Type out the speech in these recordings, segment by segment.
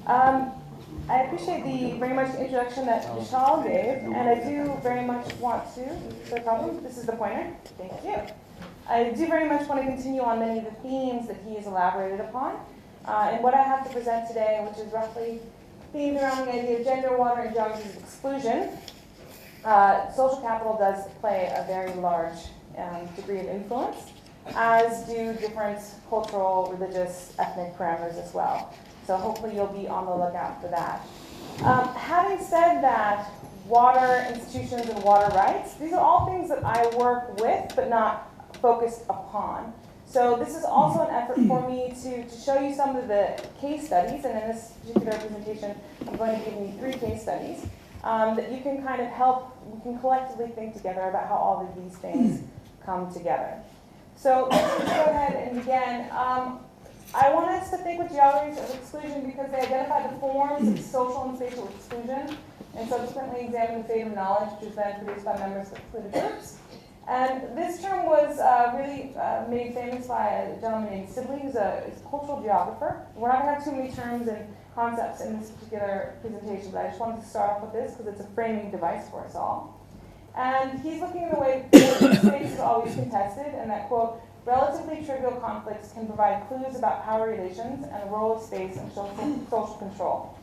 I appreciate the very much introduction that Vishal gave, and I do very much want to, no problem, this is the pointer, thank you. I do very much want to continue on many of the themes that he has elaborated upon. And what I have to present today, which is roughly themed around the idea of gender, water, and geographies of exclusion. Social capital does play a very large degree of influence, as do different cultural, religious, ethnic parameters as well. So hopefully you'll be on the lookout for that. Having said that, water institutions and water rights, these are all things that I work with but not focused upon. So this is also an effort for me to show you some of the case studies, and in this particular presentation I'm going to give you 3 case studies that you can kind of help, we can collectively think together about how all of these things come together. So let's just go ahead and begin. I want us to think with geographies of exclusion because they identify the forms of social and spatial exclusion and subsequently examine the fate of knowledge, which has been produced by members of excluded groups. And this term was really made famous by a gentleman named Sibley, who's a cultural geographer. We're not going to have too many terms and concepts in this particular presentation, but I just wanted to start off with this because it's a framing device for us all. And he's looking at the way space is always contested, and that, quote, relatively trivial conflicts can provide clues about power relations and the role of space in social control.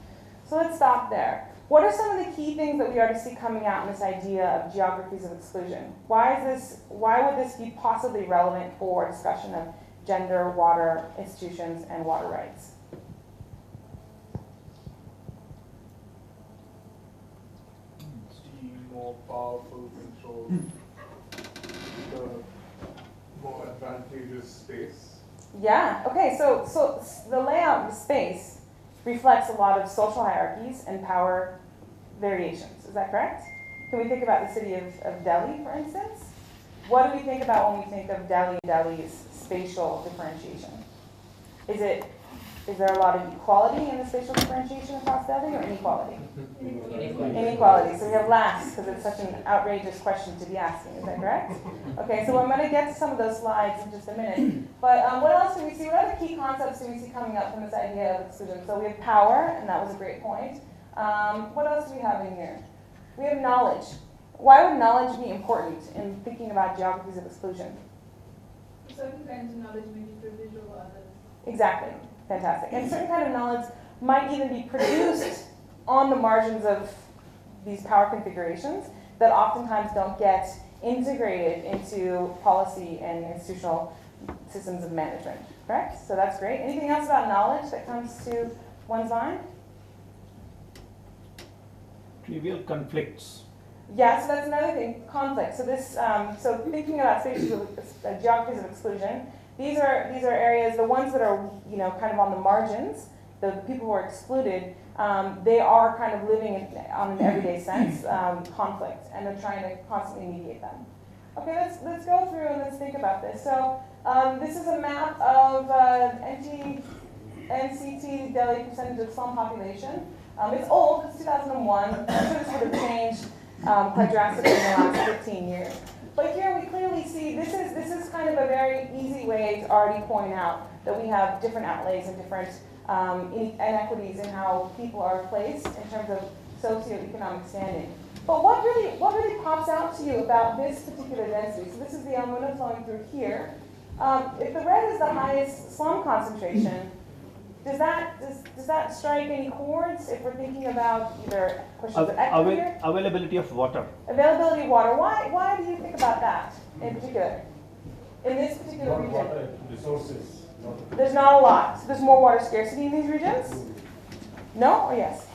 So let's stop there. What are some of the key things that we are to see coming out in this idea of geographies of exclusion? Why would this be possibly relevant for discussion of gender, water, institutions, and water rights? See more powerful control, the more advantageous space. Yeah, okay, so the layout of the space reflects a lot of social hierarchies and power variations. Is that correct? Can we think about the city of Delhi, for instance? What do we think about when we think of Delhi's spatial differentiation? Is there a lot of equality in the spatial differentiation across Delhi, or inequality? Inequality. So we have last, because it's such an outrageous question to be asking. Is that correct? Okay, so I'm going to get to some of those slides in just a minute. But what else do we see? What other key concepts do we see coming up from this idea of exclusion? So we have power, and that was a great point. What else do we have in here? We have knowledge. Why would knowledge be important in thinking about geographies of exclusion? Certain kinds of knowledge may be privileged over others. Exactly. Fantastic. And certain kind of knowledge might even be produced on the margins of these power configurations that oftentimes don't get integrated into policy and institutional systems of management. Correct? So that's great. Anything else about knowledge that comes to one's mind? Trivial conflicts. Yeah, so that's another thing, conflict. So this, so thinking about spaces of geographies of exclusion, these are areas, the ones that are kind of on the margins, the people who are excluded, they are kind of living on an everyday sense conflict, and they're trying to constantly mediate them. Okay, let's go through and let's think about this. So this is a map of NCT Delhi percentage of slum population. It's old, it's 2001. I'm sure this would have changed quite drastically in the last 15 years. But here we clearly see this is kind of a very easy way to already point out that we have different outlays and different inequities in how people are placed in terms of socioeconomic standing. But what really pops out to you about this particular density? So this is the Yamuna flowing through here. If the red is the highest slum concentration, does that strike any chords if we're thinking about either questions of equity? Availability of water. Availability of water. Why do you think about that in particular? In this particular region? Water resources. There's not a lot. So there's more water scarcity in these regions? No or yes?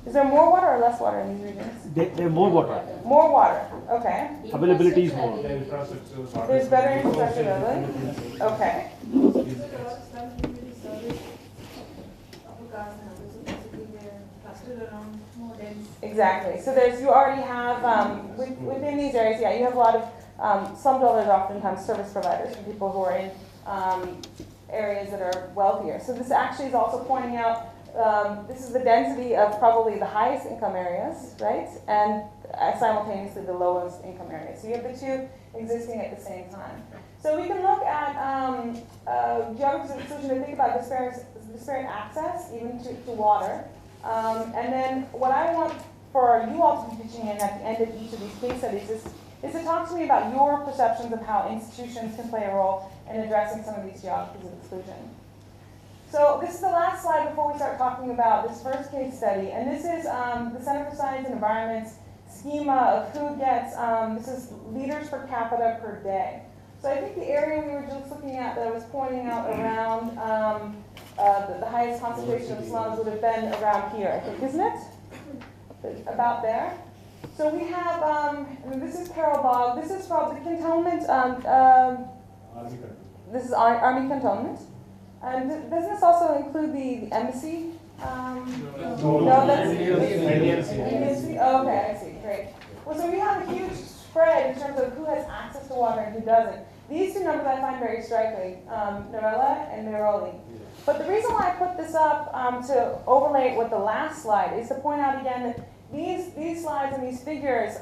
Is there more water or less water in these regions? There's more water. More water. Okay. Availability is more. There's better infrastructure, really? Okay. Exactly. So you already have, within these areas, yeah, you have a lot of slum dwellers, oftentimes service providers for people who are in areas that are wealthier. So this actually is also pointing out, this is the density of probably the highest income areas, right? And simultaneously the lowest income areas. So you have the two existing at the same time. So we can look at Geographies of Exclusion, they think about disparate access, even to water. And then what I want for you all to be pitching in at the end of each of these case studies is to talk to me about your perceptions of how institutions can play a role in addressing some of these geographies of exclusion. So this is the last slide before we start talking about this first case study, and this is the Center for Science and Environment's schema of who gets, this is liters per capita per day. So I think the area we were just looking at that I was pointing out around the highest concentration of slums would have been around here, I think, isn't it? About there. So we have, and this is Carol Bog, this is from the cantonment, this is Army cantonment. And does this also include the embassy? No, that's NDMC. Oh, okay, I see, great. Well, so we have a huge spread in terms of who has access to water and who doesn't. These two numbers I find very striking, Norella and Meroli. But the reason why I put this up to overlay it with the last slide is to point out again that these slides and these figures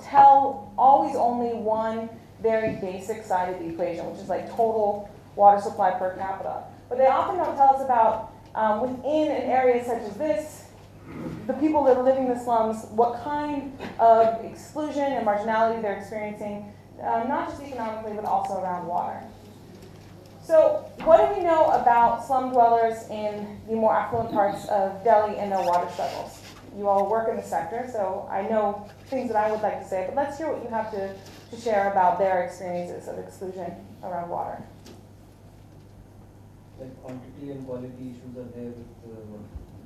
tell always only one very basic side of the equation, which is like total water supply per capita. But they often don't tell us about within an area such as this, the people that are living in the slums, what kind of exclusion and marginality they're experiencing, not just economically, but also around water. So what do we know about slum dwellers in the more affluent parts of Delhi and their water struggles? You all work in the sector, so I know things that I would like to say, but let's hear what you have to share about their experiences of exclusion around water. Like quantity and quality issues are there with water.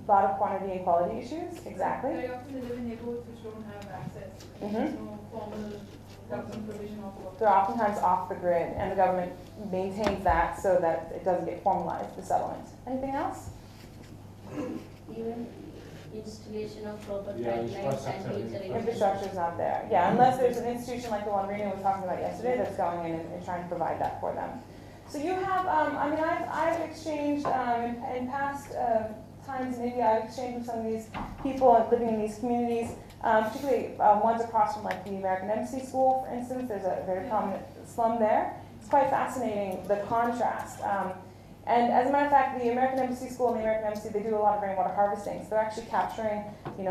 A lot of quantity and quality issues, exactly. Very often they live in neighborhoods which don't have access. There's no formal government provision of water. They're oftentimes off the grid, and the government maintains that so that it doesn't get formalized, the settlement. Anything else? Even installation of proper Yeah, pipelines and metering. Infrastructure is not there. Yeah, unless there's an institution like the one Rena was talking about yesterday that's going in and trying to provide that for them. So you have, I mean, I've exchanged in past times in India, I've exchanged with some of these people living in these communities, particularly ones across from like the American Embassy School, for instance. There's a very prominent slum there. It's quite fascinating, the contrast. And as a matter of fact, the American Embassy School and the American Embassy, they do a lot of rainwater harvesting. So they're actually capturing,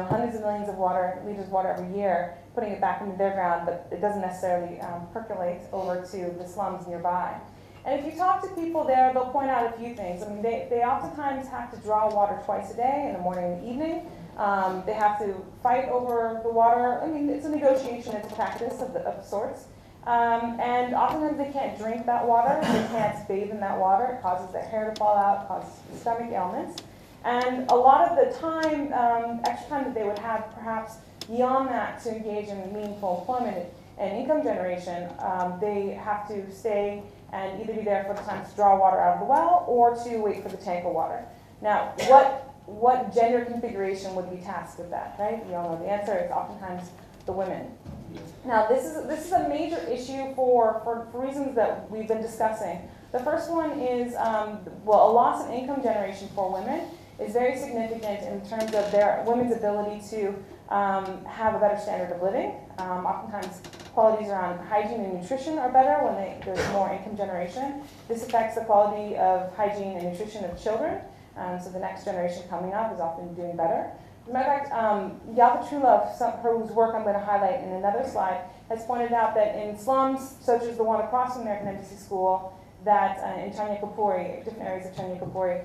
hundreds of millions of liters of water every year, putting it back into their ground, but it doesn't necessarily percolate over to the slums nearby. And if you talk to people there, they'll point out a few things. I mean, they oftentimes have to draw water twice a day, in the morning and the evening. They have to fight over the water. I mean, it's a negotiation, it's a practice of sorts. And oftentimes they can't drink that water, they can't bathe in that water. It causes their hair to fall out, causes stomach ailments. And a lot of the time, extra time that they would have perhaps beyond that to engage in meaningful employment and income generation, they have to stay and either be there for the time to draw water out of the well or to wait for the tank of water. Now, what gender configuration would be tasked with that, right? You all know the answer. It's oftentimes the women. Now, this is a major issue for reasons that we've been discussing. The first one is, a loss of income generation for women is very significant in terms of their women's ability to have a better standard of living. Oftentimes, qualities around hygiene and nutrition are better when there's more income generation. This affects the quality of hygiene and nutrition of children. So the next generation coming up is often doing better. As a matter of fact, Yalva Trulov, whose work I'm going to highlight in another slide, has pointed out that in slums such as the one across from the American Embassy School, that in Chanyakapuri, different areas of Chanyakapuri,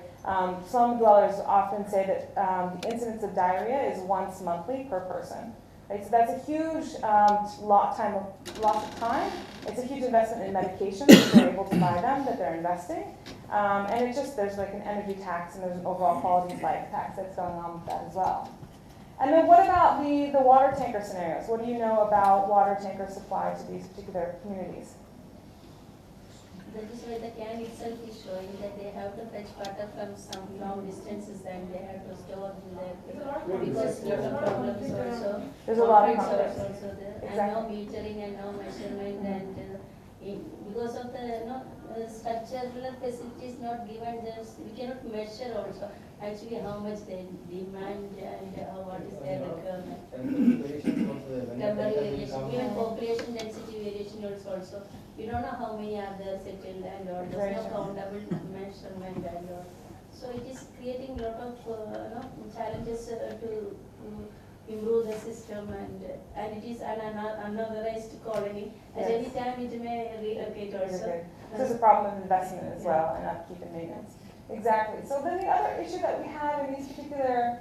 slum dwellers often say that the incidence of diarrhea is once monthly per person. Right? So that's a huge loss of time. It's a huge investment in medications that they're able to buy them, that they're investing. And there's like an energy tax and there's an overall quality of life tax that's going on with that as well. And then what about the water tanker scenarios? What do you know about water tanker supply to these particular communities? That is why the can itself is showing that they have to fetch water from some long distances and they have to store in there because lot of problems also. There's a lot of Conflicts conflicts. also there. Exactly. And no metering and no measurement and because of the structural facilities not given, we cannot measure also actually how much they demand and what is their requirement. Temperature variations also there. When the Number temperature variation, comes even down, population density variation is also you don't know how many are there settled and all, Very there's no true. countable measurement and all. So it is creating a lot of challenges to improve the system, and it is an unorganized colony. At Yes. any time it may relocate Very also. good. So there's a problem of investment as well and upkeep and maintenance. Exactly. So then the other issue that we have in these particular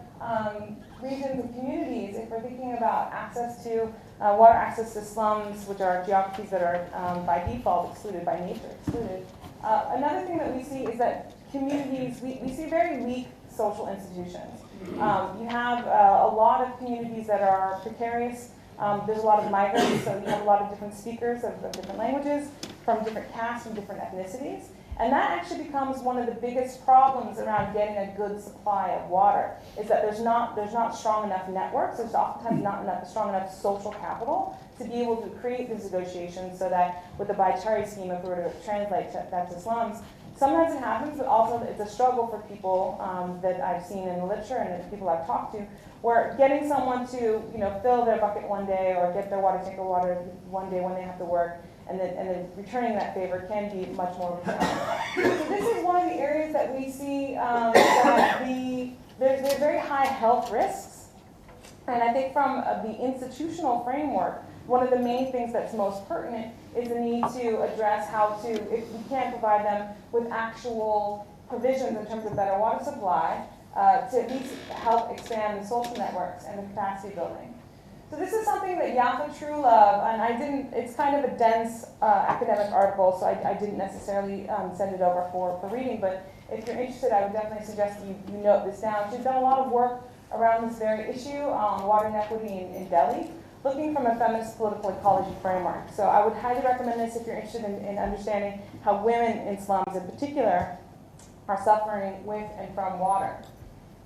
regions and communities, if we're thinking about access to water access to slums, which are geographies that are by default excluded, by nature excluded. Another thing that we see is that communities, we see very weak social institutions. You have a lot of communities that are precarious. There's a lot of migrants, so you have a lot of different speakers of different languages, from different castes, from different ethnicities. And that actually becomes one of the biggest problems around getting a good supply of water, is that there's not strong enough networks, there's oftentimes not strong enough social capital to be able to create these negotiations, so that with the TERI scheme, if we were to translate that to slums, sometimes it happens, but also it's a struggle for people that I've seen in the literature and the people I've talked to, where getting someone to fill their bucket one day or get their water tank of water one day when they have to work, and then returning that favor can be much more of a challenge. So this is one of the areas that we see that there's very high health risks, and I think from the institutional framework, one of the main things that's most pertinent is the need to address how to, if we can provide them with actual provisions in terms of better water supply, to at least help expand the social networks and the capacity building. So this is something that Yaffa Trulove, and it's kind of a dense academic article, so I didn't necessarily send it over for reading, but if you're interested, I would definitely suggest that you note this down. She's done a lot of work around this very issue on water inequity in Delhi, looking from a feminist political ecology framework. So I would highly recommend this if you're interested in understanding how women in slums in particular are suffering with and from water.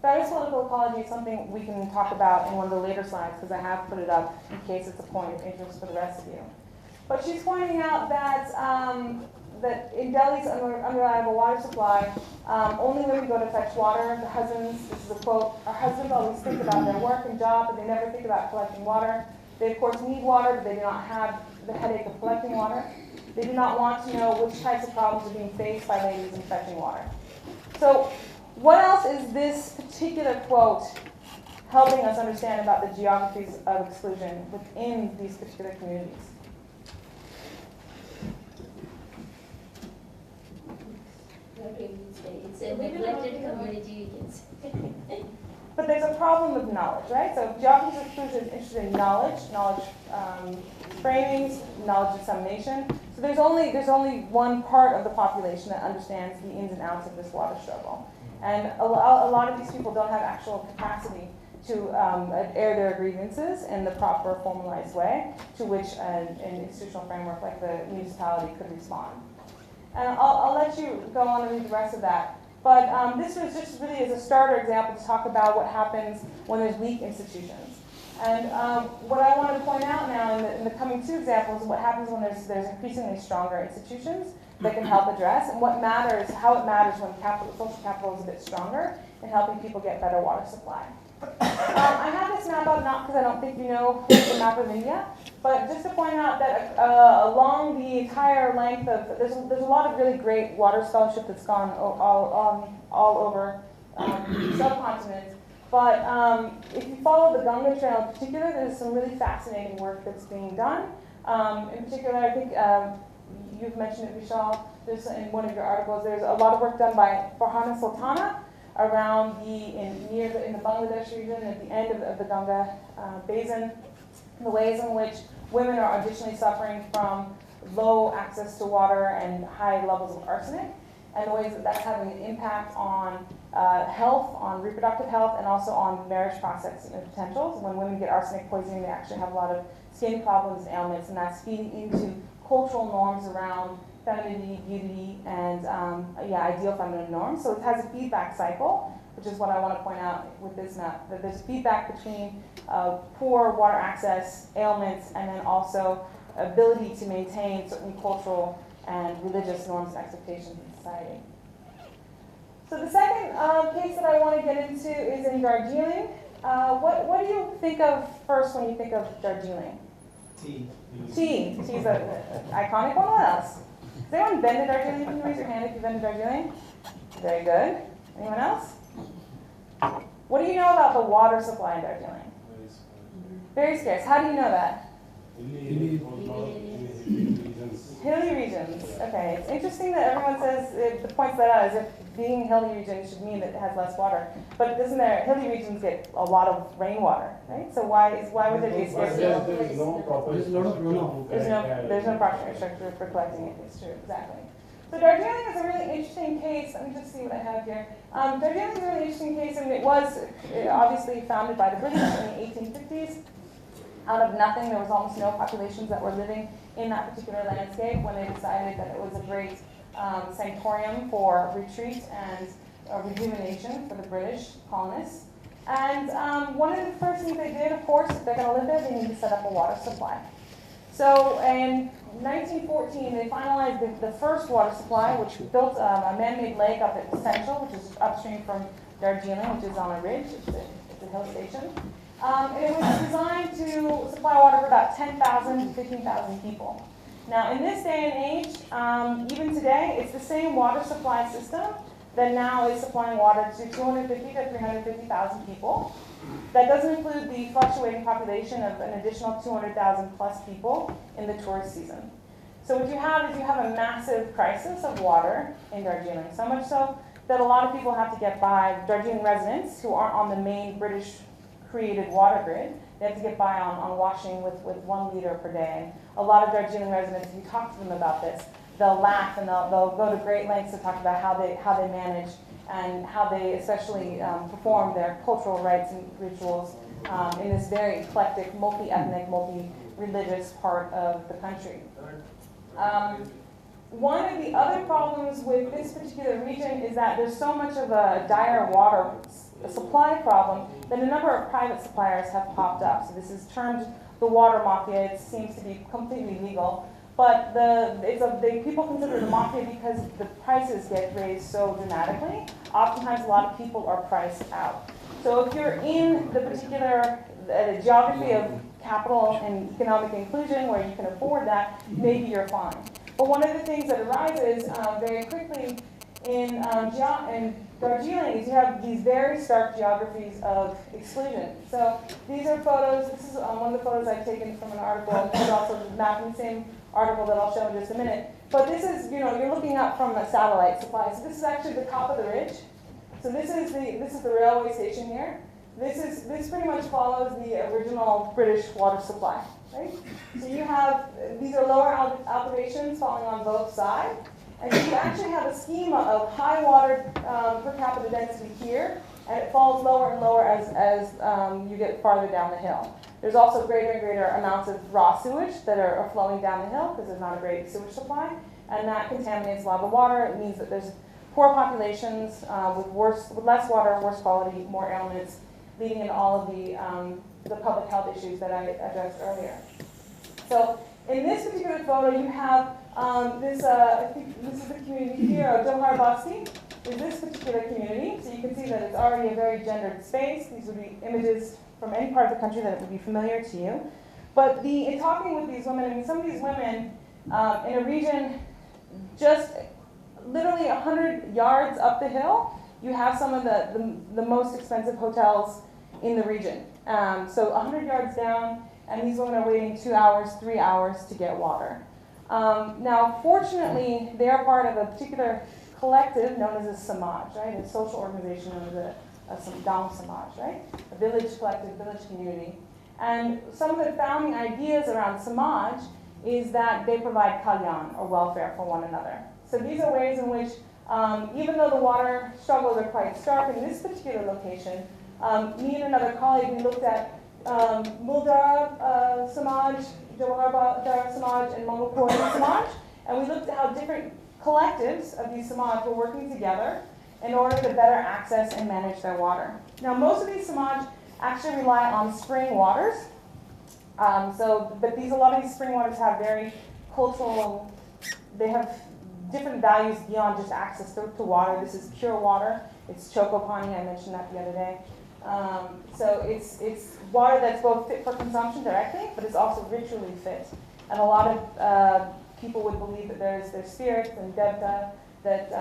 Feminist political ecology is something we can talk about in one of the later slides, because I have put it up in case it's a point of interest for the rest of you. But she's pointing out that that in Delhi's unreliable water supply, only women go to fetch water. The husbands, this is a quote, our husbands always think about their work and job, but they never think about collecting water. They of course need water, but they do not have the headache of collecting water. They do not want to know which types of problems are being faced by ladies in fetching water. So what else is this particular quote helping us understand about the geographies of exclusion within these particular communities? What will we say? It's a neglected community, we can say. But there's a problem of knowledge, right? So geographies of exclusion is interested in knowledge framings, knowledge dissemination. So there's only one part of the population that understands the ins and outs of this water struggle. And a lot of these people don't have actual capacity to air their grievances in the proper formalized way to which an institutional framework like the municipality could respond. And I'll let you go on and read the rest of that. But this was just really as a starter example to talk about what happens when there's weak institutions. And what I want to point out now in the coming two examples is what happens when there's increasingly stronger institutions that can help address, and what matters, how it matters when social capital is a bit stronger in helping people get better water supply. I have this map up not because I don't think you know the map of India, but just to point out that along the entire length of, there's a lot of really great water scholarship that's gone all over the subcontinent. But if you follow the Ganga Trail in particular, there's some really fascinating work that's being done. In particular, I think you've mentioned it, Vishal, there's in one of your articles, there's a lot of work done by Farhana Sultana around in the Bangladesh region at the end of the Ganga basin, the ways in which women are additionally suffering from low access to water and high levels of arsenic, and the ways that that's having an impact on health, on reproductive health, and also on marriage prospects and potentials. When women get arsenic poisoning, they actually have a lot of skin problems and ailments, and that's feeding into cultural norms around femininity, beauty, and ideal feminine norms. So it has a feedback cycle, which is what I want to point out with this map, that there's feedback between poor water access, ailments, and then also ability to maintain certain cultural and religious norms and expectations in society. So the second case that I want to get into is in Darjeeling. What do you think of first when you think of Darjeeling? Tea. Tea. Tea's an iconic one. What else? Has anyone been to Darjeeling? Can you raise your hand if you've been to Darjeeling? Very good. Anyone else? What do you know about the water supply in Darjeeling? Very scarce. How do you know that? Hilly regions. Okay. It's interesting that everyone says the points that out as if being hilly region should mean that it has less water. But doesn't there hilly regions get a lot of rainwater, right? So why would there be scarcity? There is no proper There's a lot of runoff. There's no proper infrastructure for collecting it. It's true, exactly. So Darjeeling is a really interesting case. Let me just see what I have here. Darjeeling is a really interesting case, and it was obviously founded by the British in the 1850s. Out of nothing, there was almost no populations that were living in that particular landscape when they decided that it was a great sanctorium for retreat and rejuvenation for the British colonists. And one of the first things they did, of course, if they're going to live there, they need to set up a water supply. So in 1914, they finalized the first water supply, which built a man-made lake up at Central, which is upstream from Darjeeling, which is on a ridge. It's a hill station. And it was designed to supply water for about 10,000 to 15,000 people. Now, in this day and age, even today, it's the same water supply system that now is supplying water to 250 to 350,000 people. That doesn't include the fluctuating population of an additional 200,000 plus people in the tourist season. So what you have is you have a massive crisis of water in Darjeeling, so much so that a lot of people have to get by, Darjeeling residents who aren't on the main British created water grid, they have to get by on washing with 1 liter per day. And a lot of Darjeeling residents, if you talk to them about this, they'll laugh and they'll go to great lengths to talk about how they manage and how they especially perform their cultural rites and rituals in this very eclectic, multi-ethnic, multi-religious part of the country. One of the other problems with this particular region is that there's so much of a dire water supply problem that a number of private suppliers have popped up. So this is termed the water mafia. It seems to be completely legal. But people consider it a mafia because the prices get raised so dramatically. Oftentimes, a lot of people are priced out. So if you're in the particular geography of capital and economic inclusion where you can afford that, maybe you're fine. But one of the things that arises very quickly in Darjeeling is you have these very stark geographies of exclusion. So these are photos. This is one of the photos I've taken from an article. It's also mapped in the same article that I'll show in just a minute. But this is, you're looking up from a satellite supply. So this is actually the top of the ridge. So this is the railway station here. This pretty much follows the original British water supply, right? So you have, these are lower elevations falling on both sides. And so you actually have a schema of high water per capita density here, and it falls lower and lower as you get farther down the hill. There's also greater and greater amounts of raw sewage that are flowing down the hill because there's not a great sewage supply, and that contaminates a lot of the water. It means that there's poor populations with less water, worse quality, more ailments, leading into all of the public health issues that I addressed earlier. So in this particular photo, you have I think this is the community here, Johar Basti is this particular community. So you can see that it's already a very gendered space. These would be images from any part of the country that would be familiar to you. But in talking with these women, I mean, some of these women in a region just literally 100 yards up the hill, you have some of the most expensive hotels in the region. So 100 yards down, and these women are waiting 2 hours, 3 hours to get water. Now, fortunately, they are part of a particular collective known as a Samaj, right? A social organization known as a Dang Samaj, right? A village collective, village community. And some of the founding ideas around Samaj is that they provide kalyan, or welfare, for one another. So these are ways in which, even though the water struggles are quite stark in this particular location, me and another colleague, we looked at Muldara Samaj, Jawahar Samaj, and Mongolpuri Samaj, and we looked at how different collectives of these Samaj were working together in order to better access and manage their water. Now, most of these Samaj actually rely on spring waters, but a lot of these spring waters have very cultural, they have different values beyond just access to water. This is pure water. It's Chocopani, I mentioned that the other day. So it's water that's both fit for consumption directly, but is also ritually fit. And a lot of people would believe that there's spirits and devta that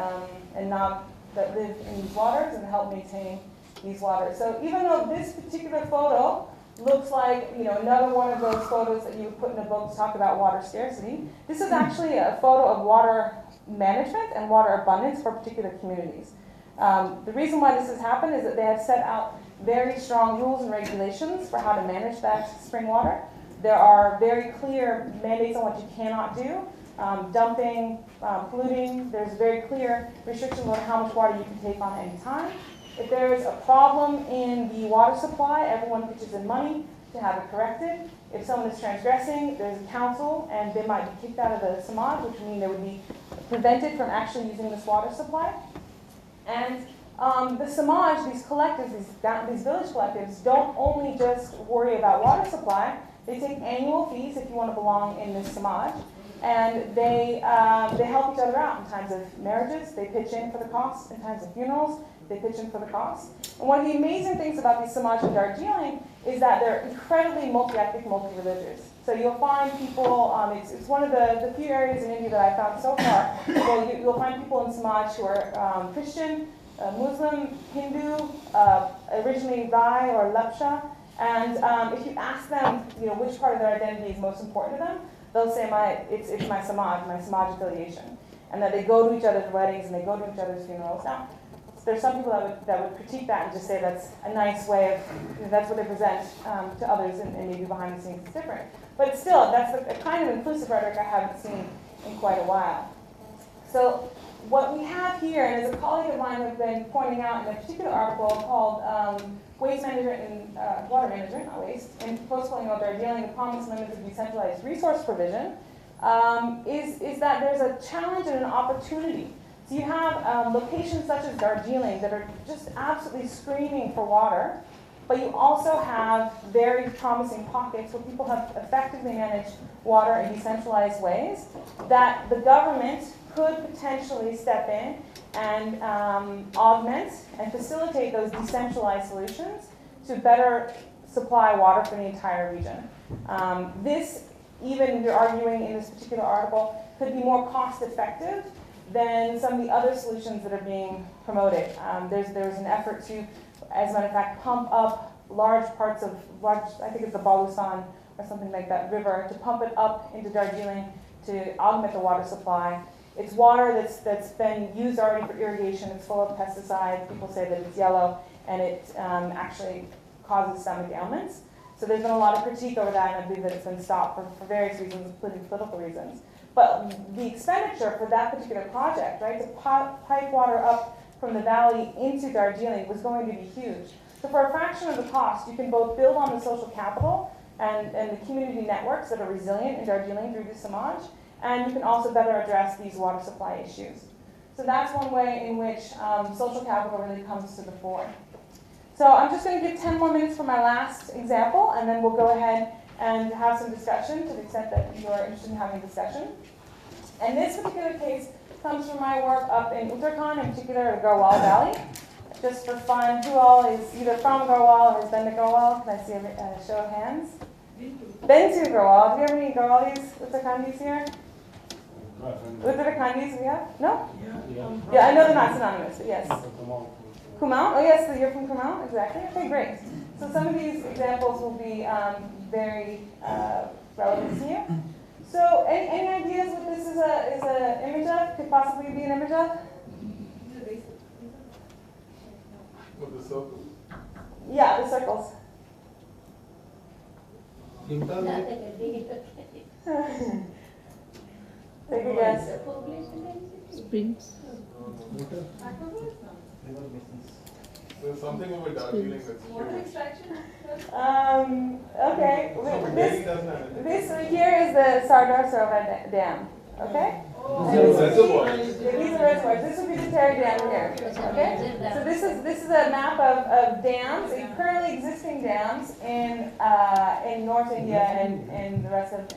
and nag that live in these waters and help maintain these waters. So even though this particular photo looks like, you know, another one of those photos that you would put in a book to talk about water scarcity, this is actually a photo of water management and water abundance for particular communities. The reason why this has happened is that they have set out very strong rules and regulations for how to manage that spring water. There are very clear mandates on what you cannot do. Dumping, polluting, there's very clear restrictions on how much water you can take on at any time. If there's a problem in the water supply, everyone pitches in money to have it corrected. If someone is transgressing, there's a council and they might be kicked out of the samaj, which would mean they would be prevented from actually using this water supply. And the samaj, these collectives, these village collectives, don't only just worry about water supply. They take annual fees if you want to belong in this samaj. And they help each other out in times of marriages. They pitch in for the costs. In times of funerals, they pitch in for the costs. And one of the amazing things about these samaj in Darjeeling is that they're incredibly multi-ethnic, multi-religious. So you'll find people, it's one of the few areas in India that I've found so far, where you'll find people in samaj who are Christian, Muslim, Hindu, originally Rai or Lapcha. And if you ask them, you know, which part of their identity is most important to them, they'll say it's my samaj affiliation, and that they go to each other's weddings and they go to each other's funerals. Now, there's some people that would critique that and just say that's a nice way of, you know, that's what they present to others, and maybe behind the scenes it's different. But still, that's a kind of inclusive rhetoric I haven't seen in quite a while. So what we have here, and as a colleague of mine has been pointing out in a particular article called Waste Management and Water Management, not waste, in post-colonial Darjeeling, the promised limits of decentralized resource provision, is that there's a challenge and an opportunity. So you have locations such as Darjeeling that are just absolutely screaming for water, but you also have very promising pockets where people have effectively managed water in decentralized ways that the government could potentially step in and augment and facilitate those decentralized solutions to better supply water for the entire region. This, even you're arguing in this particular article, could be more cost effective than some of the other solutions that are being promoted. There's an effort to, as a matter of fact, pump up large parts of, I think it's the Balusan or something like that, river, to pump it up into Darjeeling to augment the water supply. It's water that's been used already for irrigation. It's full of pesticides. People say that it's yellow, and it actually causes stomach ailments. So there's been a lot of critique over that, and I believe that it's been stopped for various reasons, including political reasons. But the expenditure for that particular project, right, to pipe water up from the valley into Darjeeling was going to be huge. So for a fraction of the cost, you can both build on the social capital and the community networks that are resilient in Darjeeling through the Samaj, and you can also better address these water supply issues. So that's one way in which social capital really comes to the fore. So I'm just going to give 10 more minutes for my last example, and then we'll go ahead and have some discussion to the extent that you are interested in having a discussion. And this particular case comes from my work up in Uttarakhand, in particular the Garhwal Valley. Just for fun, who all is either from Garhwal or has been to Garhwal? Can I see a show of hands? Been to Garhwal. Do we have any Garhwalis, Uttarakhandis here? Uttarakhandis we have? No? Yeah, I know they're not synonymous, but yes. Kumaon? Oh yes, so you're from Kumaon? Exactly. Okay, great. So some of these examples will be very relevant to you. So any ideas what this is a image of? Could possibly be an image of? With the circles. Yeah, the circles. Take a guess. Springs. There's something over Darjeeling that's Water huge. extraction? Okay. No, Delhi doesn't have it. This here is the Sardar Sarovar Dam. Okay? It's a reservoir. These are reservoirs. This would be the TERI Dam here. Okay? So this is a map of dams, currently existing dams in North India and the rest of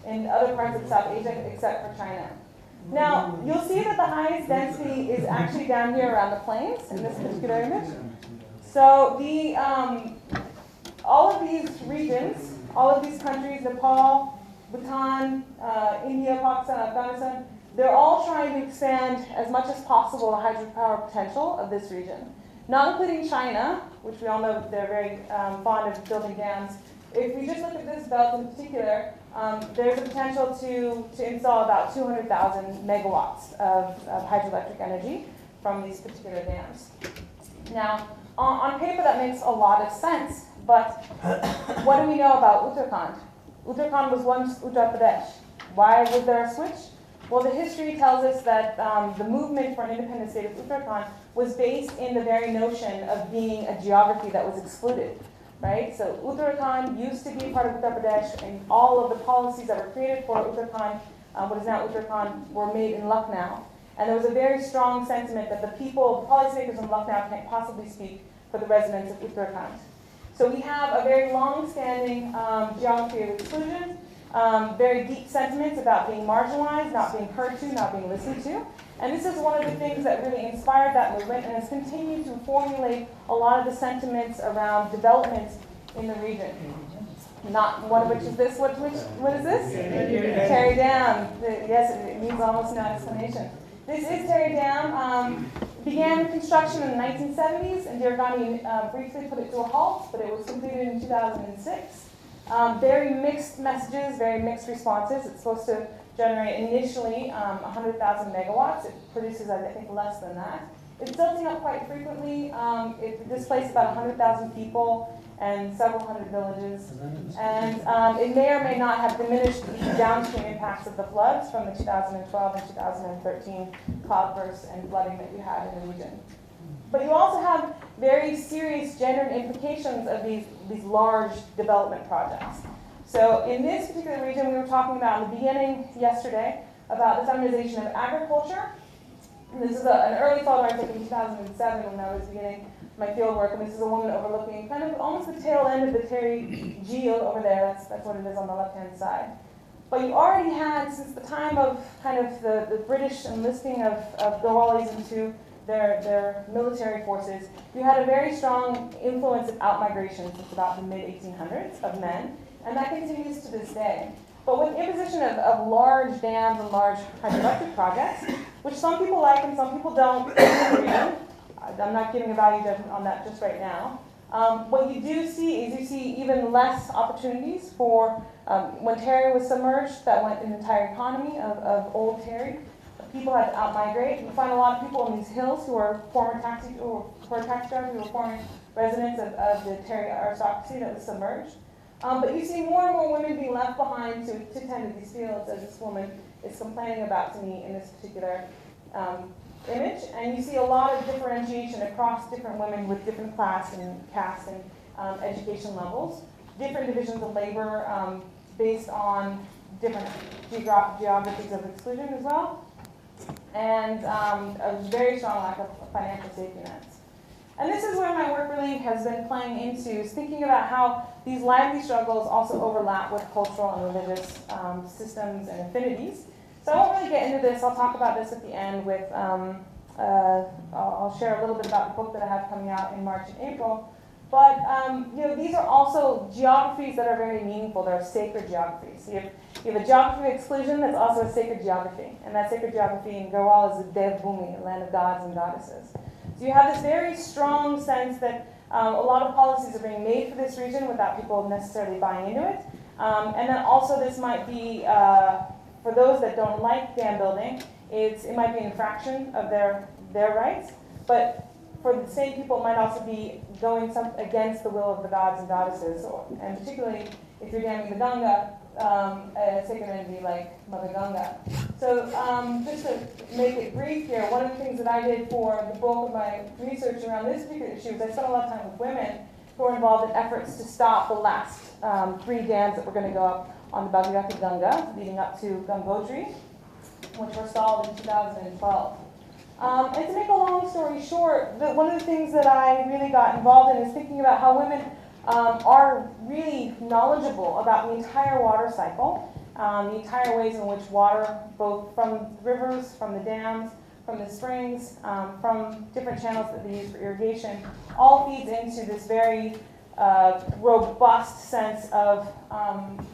in other parts of South Asia except for China. Now you'll see that the highest density is actually down here around the plains in this particular image. So all of these regions, all of these countries, Nepal, Bhutan, India, Pakistan, Afghanistan, they're all trying to expand as much as possible the hydropower potential of this region. Not including China, which we all know they're very fond of building dams. If we just look at this belt in particular, there's a potential to install about 200,000 megawatts of hydroelectric energy from these particular dams. Now, on paper that makes a lot of sense, but what do we know about Uttarakhand? Uttarakhand was once Uttar Pradesh. Why was there a switch? Well, the history tells us that the movement for an independent state of Uttarakhand was based in the very notion of being a geography that was excluded, right? So Uttarakhand used to be part of Uttar Pradesh, and all of the policies that were created for Uttarakhand, what is now Uttarakhand, were made in Lucknow. And there was a very strong sentiment that the people, the policymakers in Lucknow can't possibly speak for the residents of Uttarakhand. So we have a very long-standing geography of exclusion, very deep sentiments about being marginalized, not being heard to, not being listened to. And this is one of the things that really inspired that movement and has continued to formulate a lot of the sentiments around development in the region. Not one of which is this. What is this? TERI Dam. Yes, it needs almost no explanation. This is TERI Dam. Began construction in the 1970s, and Dirghani briefly put it to a halt, but it was completed in 2006. Very mixed messages, very mixed responses. It's supposed to generate initially 100,000 megawatts. It produces, I think, less than that. It's tilting up quite frequently. It displaced about 100,000 people and several hundred villages. And it may or may not have diminished the downstream impacts of the floods from the 2012 and 2013 cloudbursts and flooding that you had in the region. But you also have very serious gender implications of these large development projects. So in this particular region, we were talking about in the beginning yesterday about the feminization of agriculture. And this is an early photo I took in 2007 when I was beginning my field work, and this is a woman overlooking kind of almost the tail end of the TERI Geo over there. That's what it is on the left-hand side. But you already had, since the time of kind of the British enlisting of Gawalis into their military forces, you had a very strong influence of outmigration since about the mid-1800s of men, and that continues to this day. But with the imposition of large dams and large hydroelectric projects, which some people like and some people don't agree on, I'm not giving a value judgment on that just right now. What you do see is you see even less opportunities for, when TERI was submerged, that went an entire economy of old TERI. People had to out-migrate. You find a lot of people in these hills who are former taxi drivers, who were former residents of the TERI aristocracy that was submerged. But you see more and more women being left behind to tend to these fields, as this woman is complaining about to me in this particular image. And you see a lot of differentiation across different women with different class and caste and education levels, different divisions of labor based on different geographies of exclusion as well, and a very strong lack of financial safety nets. And this is where my work really has been playing into, is thinking about how these lively struggles also overlap with cultural and religious systems and affinities. So I won't really get into this. I'll talk about this at the end with, I'll share a little bit about the book that I have coming out in March and April. But these are also geographies that are very meaningful. They're sacred geographies. You have a geography of exclusion that's also a sacred geography. And that sacred geography in Garhwal is the Dev Bhumi, a land of gods and goddesses. So you have this very strong sense that a lot of policies are being made for this region without people necessarily buying into it. And then also this might be, for those that don't like dam building, it might be an infraction of their rights. But for the same people, it might also be going against the will of the gods and goddesses, and particularly if you're damming the Ganga, a sacred entity like Mother Ganga. So just to make it brief here, one of the things that I did for the bulk of my research around this particular issue is I spent a lot of time with women who are involved in efforts to stop the last 3 dams that were going to go up on the Bhagirathi Ganga, leading up to Gangotri, which were stalled in 2012. And to make a long story short, one of the things that I really got involved in is thinking about how women are really knowledgeable about the entire water cycle, the entire ways in which water, both from rivers, from the dams, from the springs, from different channels that they use for irrigation, all feeds into this very robust sense of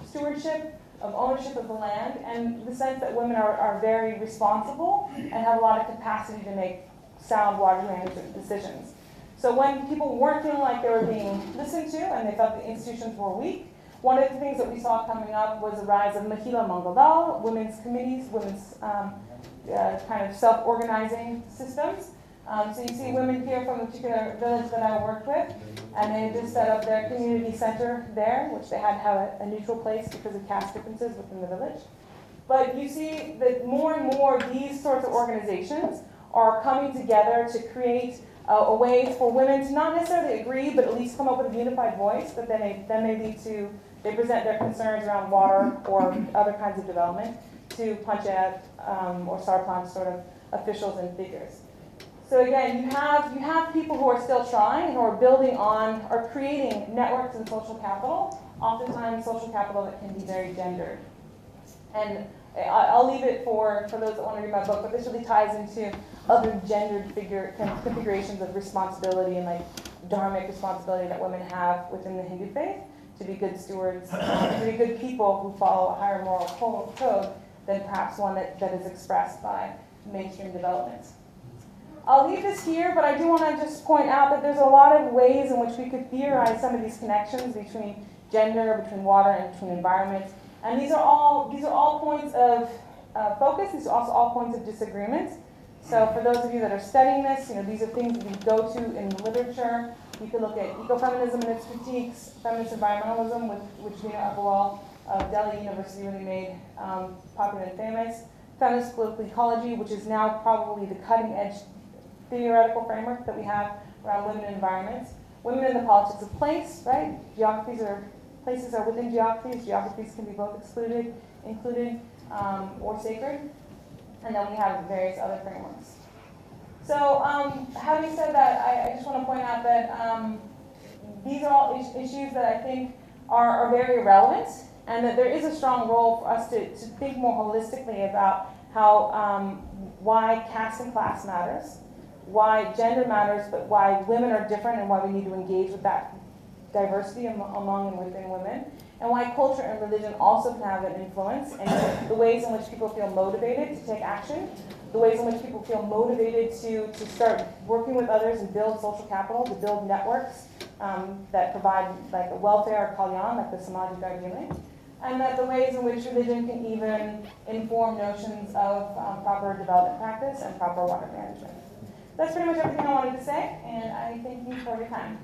stewardship, of ownership of the land, and the sense that women are very responsible and have a lot of capacity to make sound water management decisions. So when people weren't feeling like they were being listened to and they felt the institutions were weak, one of the things that we saw coming up was the rise of Mahila Mangal, women's committees, women's kind of self-organizing systems. So you see women here from a particular village that I worked with, and they just set up their community center there, which they had to have a neutral place because of caste differences within the village. But you see that more and more these sorts of organizations are coming together to create a way for women to not necessarily agree, but at least come up with a unified voice that then they lead to, they present their concerns around water or other kinds of development to Panchayat or Sarpanch sort of officials and figures. So again, you have people who are still trying, who are building on, or creating networks and social capital, oftentimes social capital that can be very gendered. And I'll leave it for those that want to read my book, but this really ties into other gendered configurations of responsibility and like dharmic responsibility that women have within the Hindu faith to be good stewards, to be good people who follow a higher moral code than perhaps one that is expressed by mainstream development. I'll leave this here, but I do want to just point out that there's a lot of ways in which we could theorize some of these connections between gender, between water, and between environment. And these are all points of focus. These are also all points of disagreement. So for those of you that are studying this, these are things that you go to in literature. You could look at ecofeminism and its critiques, feminist environmentalism, which Nina Agarwal of Delhi University really made popular and famous. Feminist political ecology, which is now probably the cutting edge theoretical framework that we have around women and environment. Women in the politics of place, right? Places are within geographies. Geographies can be both excluded, included, or sacred. And then we have various other frameworks. So having said that, I just want to point out that these are all issues that I think are very relevant, and that there is a strong role for us to think more holistically about how why caste and class matters, why gender matters, but why women are different and why we need to engage with that diversity among and within women, and why culture and religion also can have an influence, and the ways in which people feel motivated to take action, the ways in which people feel motivated to start working with others and build social capital, to build networks that provide like a welfare or kalyan, like the Samaj Darjeeling, and that the ways in which religion can even inform notions of proper development practice and proper water management. That's pretty much everything I wanted to say, and I thank you for your time.